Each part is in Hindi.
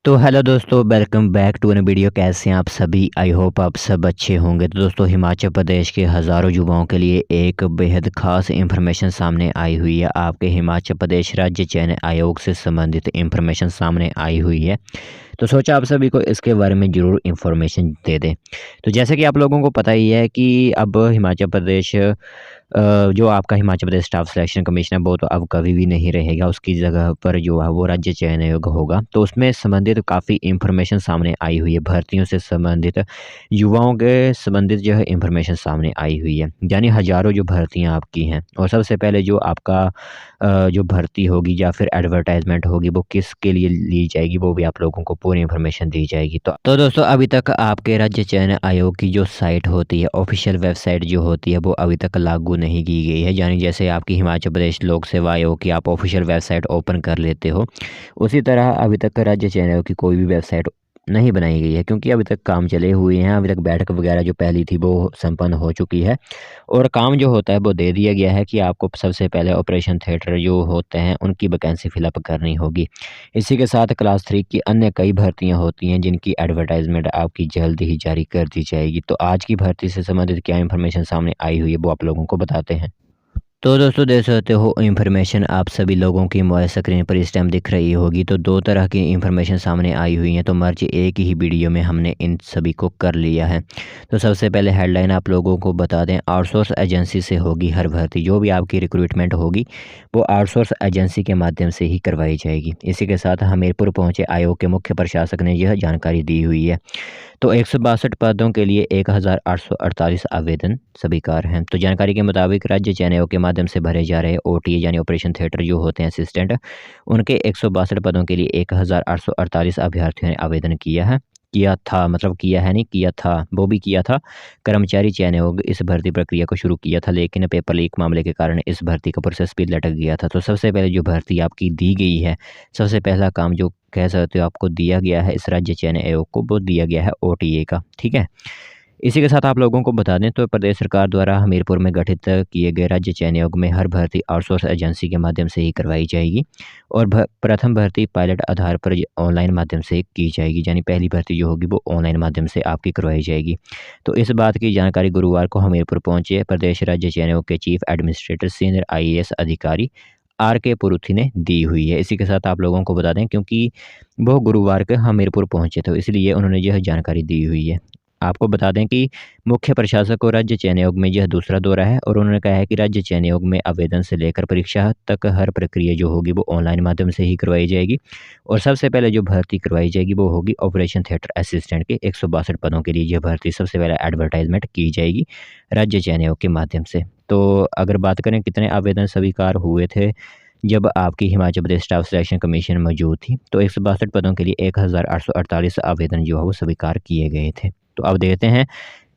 तो हेलो दोस्तों, welcome back to an video. कैसे हैं आप सभी? आई होप आप सब अच्छे होंगे। तो दोस्तों, हिमाचल प्रदेश के हज़ारों युवाओं के लिए एक बेहद ख़ास इंफॉर्मेशन सामने आई हुई है। आपके हिमाचल प्रदेश राज्य चयन आयोग से संबंधित इंफॉर्मेशन सामने आई हुई है। तो सोचा आप सभी को इसके बारे में ज़रूर इंफॉर्मेशन दे दें। तो जैसे कि आप लोगों को पता ही है कि अब हिमाचल प्रदेश जो आपका Himachal Pradesh staff selection commission है वो तो अब कभी भी नहीं रहेगा। उसकी जगह पर जो है वो राज्य चयन आयोग होगा। तो उसमें संबंधित काफ़ी इंफॉर्मेशन सामने आई हुई है। भर्तियों से संबंधित, युवाओं के संबंधित जो है इंफॉर्मेशन सामने आई हुई है। यानी हज़ारों जो भर्तियाँ आपकी हैं, और सबसे पहले जो आपका जो भर्ती होगी या फिर एडवर्टाइजमेंट होगी वो किसके लिए ली जाएगी, वो भी आप लोगों को पूरी इन्फॉर्मेशन दी जाएगी। तो दोस्तों, अभी तक आपके राज्य चयन आयोग की जो साइट होती है, ऑफिशियल वेबसाइट जो होती है, वो अभी तक लागू नहीं की गई है। यानी जैसे आपकी हिमाचल प्रदेश लोक सेवा आयोग की आप ऑफिशियल वेबसाइट ओपन कर लेते हो, उसी तरह अभी तक राज्य चयन आयोग की कोई भी वेबसाइट नहीं बनाई गई है, क्योंकि अभी तक काम चले हुए हैं। अभी तक बैठक वगैरह जो पहली थी वो संपन्न हो चुकी है, और काम जो होता है वो दे दिया गया है कि आपको सबसे पहले ऑपरेशन थिएटर जो होते हैं उनकी वैकेंसी फिलअप करनी होगी। इसी के साथ क्लास 3 की अन्य कई भर्तियां होती हैं जिनकी एडवर्टाइजमेंट आपकी जल्द ही जारी कर दी जाएगी। तो आज की भर्ती से संबंधित क्या इन्फॉर्मेशन सामने आई हुई है वो आप लोगों को बताते हैं। तो दोस्तों, देख सकते हो इन्फॉर्मेशन आप सभी लोगों की मोबाइल स्क्रीन पर इस टाइम दिख रही होगी। तो दो तरह की इन्फॉर्मेशन सामने आई हुई हैं, तो मर्ज एक ही वीडियो में हमने इन सभी को कर लिया है। तो सबसे पहले हेडलाइन आप लोगों को बता दें, आउटसोर्स एजेंसी से होगी हर भर्ती। जो भी आपकी रिक्रूटमेंट होगी वो आउटसोर्स एजेंसी के माध्यम से ही करवाई जाएगी। इसी के साथ हमीरपुर पहुँचे आयोग के मुख्य प्रशासक ने यह जानकारी दी हुई है। तो 162 पदों के लिए 1848 आवेदन स्वीकार हैं। तो जानकारी के मुताबिक राज्य चयन आयोग के माध्यम से भरे जा रहे ओटीए यानी ऑपरेशन थिएटर जो होते हैं असिस्टेंट, उनके 162 पदों के लिए 1848 अभ्यर्थियों ने आवेदन किया था, मतलब किया है नहीं, किया था, वो भी किया था। कर्मचारी चयन आयोग इस भर्ती प्रक्रिया को शुरू किया था, लेकिन पेपर लीक मामले के कारण इस भर्ती का प्रोसेस भी लटक गया था। तो सबसे पहले जो भर्ती आपकी दी गई है, सबसे पहला काम जो कह सकते हो आपको दिया गया है इस राज्य चयन आयोग को, वो दिया गया है ओटीए का। ठीक है। इसी के साथ आप लोगों को बता दें, तो प्रदेश सरकार द्वारा हमीरपुर में गठित किए गए राज्य चयन आयोग में हर भर्ती आउटसोर्स एजेंसी के माध्यम से ही करवाई जाएगी, और प्रथम भर्ती पायलट आधार पर ऑनलाइन माध्यम से की जाएगी। यानी पहली भर्ती जो होगी वो ऑनलाइन माध्यम से आपकी करवाई जाएगी। तो इस बात की जानकारी गुरुवार को हमीरपुर पहुंचे प्रदेश राज्य चयन आयोग के चीफ एडमिनिस्ट्रेटर सीनियर आईएएस अधिकारी आर के पुरुथी ने दी हुई है। इसी के साथ आप लोगों को बता दें, क्योंकि वो गुरुवार को हमीरपुर पहुंचे थे, इसलिए उन्होंने यह जानकारी दी हुई है। आपको बता दें कि मुख्य प्रशासक को राज्य चयन आयोग में यह दूसरा दौरा है, और उन्होंने कहा है कि राज्य चयन आयोग में आवेदन से लेकर परीक्षा तक हर प्रक्रिया जो होगी वो ऑनलाइन माध्यम से ही करवाई जाएगी, और सबसे पहले जो भर्ती करवाई जाएगी वो होगी ऑपरेशन थिएटर असिस्टेंट के 162 पदों के लिए। यह भर्ती सबसे पहले एडवर्टाइजमेंट की जाएगी राज्य चयन आयोग के माध्यम से। तो अगर बात करें कितने आवेदन स्वीकार हुए थे जब आपकी Himachal Pradesh staff selection commission मौजूद थी, तो 162 पदों के लिए 1848 आवेदन जो है वो स्वीकार किए गए थे। तो अब देखते हैं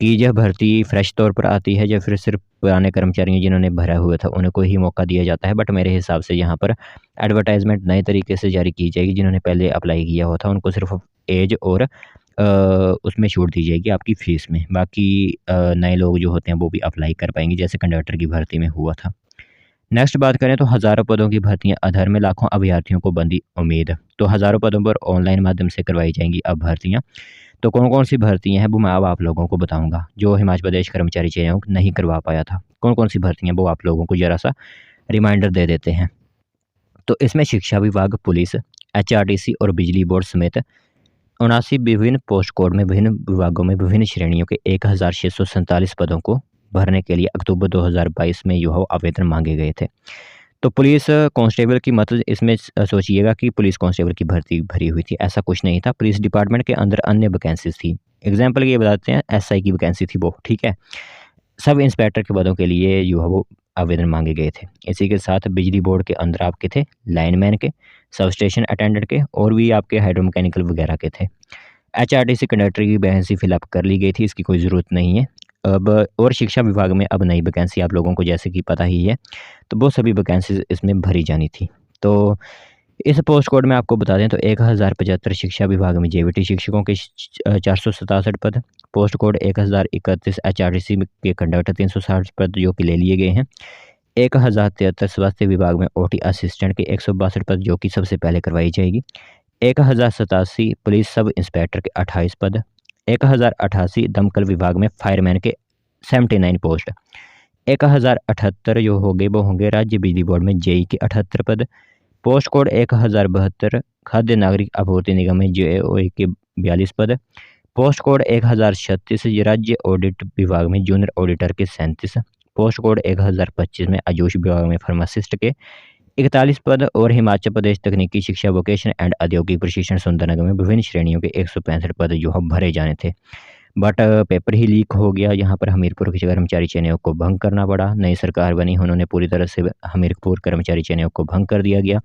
कि यह भर्ती फ्रेश तौर पर आती है या फिर सिर्फ पुराने कर्मचारी जिन्होंने भरा हुआ था उनको ही मौका दिया जाता है। बट मेरे हिसाब से यहाँ पर एडवर्टाइजमेंट नए तरीके से जारी की जाएगी। जिन्होंने पहले अप्लाई किया हुआ था उनको सिर्फ एज और उसमें छूट दी जाएगी आपकी फ़ीस में। बाकी नए लोग जो होते हैं वो भी अप्लाई कर पाएंगे, जैसे कंडक्टर की भर्ती में हुआ था। नेक्स्ट बात करें तो हज़ारों पदों की भर्तियां, अधर में लाखों अभ्यर्थियों को बंदी उम्मीद। तो हज़ारों पदों पर ऑनलाइन माध्यम से करवाई जाएंगी अब भर्तियां। तो कौन कौन सी भर्तियां हैं वो मैं अब आप लोगों को बताऊंगा, जो हिमाचल प्रदेश कर्मचारी चयन आयोग नहीं करवा पाया था। कौन कौन सी भर्तियां, वो आप लोगों को ज़रा सा रिमाइंडर दे देते हैं। तो इसमें शिक्षा विभाग, पुलिस, एचआरटीसी और बिजली बोर्ड समेत 79 विभिन्न पोस्ट कोड में विभिन्न विभागों में विभिन्न श्रेणियों के 1647 पदों को भरने के लिए अक्टूबर 2022 में यह आवेदन मांगे गए थे। तो पुलिस कांस्टेबल की, मतलब इसमें सोचिएगा कि पुलिस कांस्टेबल की भर्ती भरी हुई थी, ऐसा कुछ नहीं था। पुलिस डिपार्टमेंट के अंदर अन्य वैकेंसीज थी। एग्जाम्पल ये बताते हैं, एसआई की वैकेंसी थी वो, ठीक है। सब इंस्पेक्टर के पदों के लिए जो है वो आवेदन मांगे गए थे। इसी के साथ बिजली बोर्ड के अंदर आपके थे लाइनमैन के, सब स्टेशन अटेंडेंट के, और भी आपके हाइड्रोमैकेनिकल वगैरह के थे। एचआरटीसी कंडक्टर की वैकेंसी फिलअप कर ली गई थी, इसकी कोई ज़रूरत नहीं है अब। और शिक्षा विभाग में अब नई वैकेंसी आप लोगों को जैसे कि पता ही है, तो वो सभी वैकेंसीज इसमें भरी जानी थी। तो इस पोस्ट कोड में आपको बता दें तो 1075 शिक्षा विभाग में जेवीटी शिक्षकों के 467 पद, पोस्ट कोड 1031 एचआरटीसी के कंडक्टर 360 पद जो कि ले लिए गए हैं। 1073 स्वास्थ्य विभाग में ओटी असिस्टेंट के 162 पद जो कि सबसे पहले करवाई जाएगी। 1087 पुलिस सब इंस्पेक्टर के 28 पद, 1088 दमकल विभाग में फायरमैन के 79 पोस्ट, 1078 जो होंगे वो होंगे राज्य बिजली बोर्ड में जेई के 78 पद, पोस्ट कोड 1072 खाद्य नागरिक आपूर्ति निगम में जेओए के 42 पद, पोस्ट कोड 1036 राज्य ऑडिट विभाग में जूनियर ऑडिटर के 37, पोस्ट कोड 1025 में आयुष विभाग में फार्मासिस्ट के 41 पद और हिमाचल प्रदेश तकनीकी शिक्षा वोकेशन एंड औद्योगिक प्रशिक्षण सुंदरनगर में विभिन्न श्रेणियों के 165 पद जो है भरे जाने थे। बट पेपर ही लीक हो गया। यहाँ पर हमीरपुर के कर्मचारी चयन आयोग को भंग करना पड़ा। नई सरकार बनी, उन्होंने पूरी तरह से हमीरपुर कर्मचारी चयन आयोग को भंग कर दिया गया।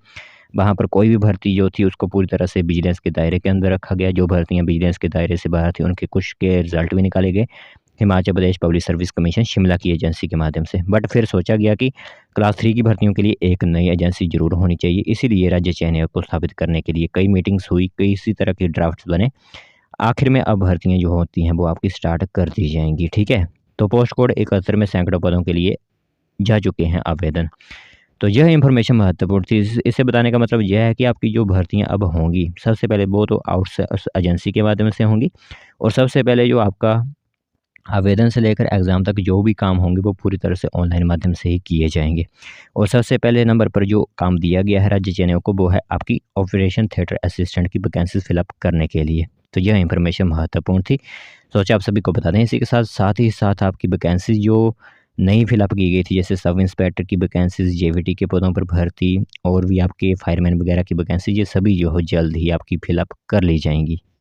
वहाँ पर कोई भी भर्ती जो थी उसको पूरी तरह से विजिलेंस के दायरे के अंदर रखा गया। जो भर्तियाँ विजिलेंस के दायरे से बाहर थी उनके कुछ के रिजल्ट भी निकाले गए Himachal Pradesh public service commission Shimla की एजेंसी के माध्यम से। बट फिर सोचा गया कि क्लास 3 की भर्तियों के लिए एक नई एजेंसी जरूर होनी चाहिए, इसीलिए राज्य चयन आयोग को स्थापित करने के लिए कई मीटिंग्स हुई, कई इसी तरह के ड्राफ्ट्स बने। आखिर में अब भर्तियाँ जो होती हैं वो आपकी स्टार्ट कर दी जाएंगी। ठीक है, तो पोस्ट कोड 71 में सैकड़ों पदों के लिए जा चुके हैं आवेदन। तो यह इन्फॉर्मेशन महत्वपूर्ण थी। इसे बताने का मतलब यह है कि आपकी जो भर्तियां अब होंगी सबसे पहले वो तो आउटसोर्स एजेंसी के माध्यम से होंगी, और सबसे पहले जो आपका आवेदन से लेकर एग्ज़ाम तक जो भी काम होंगे वो पूरी तरह से ऑनलाइन माध्यम से ही किए जाएंगे। और सबसे पहले नंबर पर जो काम दिया गया है राज्य चयन आयोग को वो है आपकी ऑपरेशन थिएटर असिस्टेंट की वैकेंसीज फिलअप करने के लिए। तो यह इंफॉर्मेशन महत्वपूर्ण थी, सोचा आप सभी को बता दें। इसी के साथ ही साथ आपकी वैकेंसी जो नहीं फिलअप की गई थी, जैसे सब इंस्पेक्टर की वैकेंसीज, जेवीटी के पदों पर भर्ती और भी आपके फायरमैन वगैरह की वैकेंसी, ये सभी जो हो जल्द ही आपकी फिलअप कर ली जाएंगी।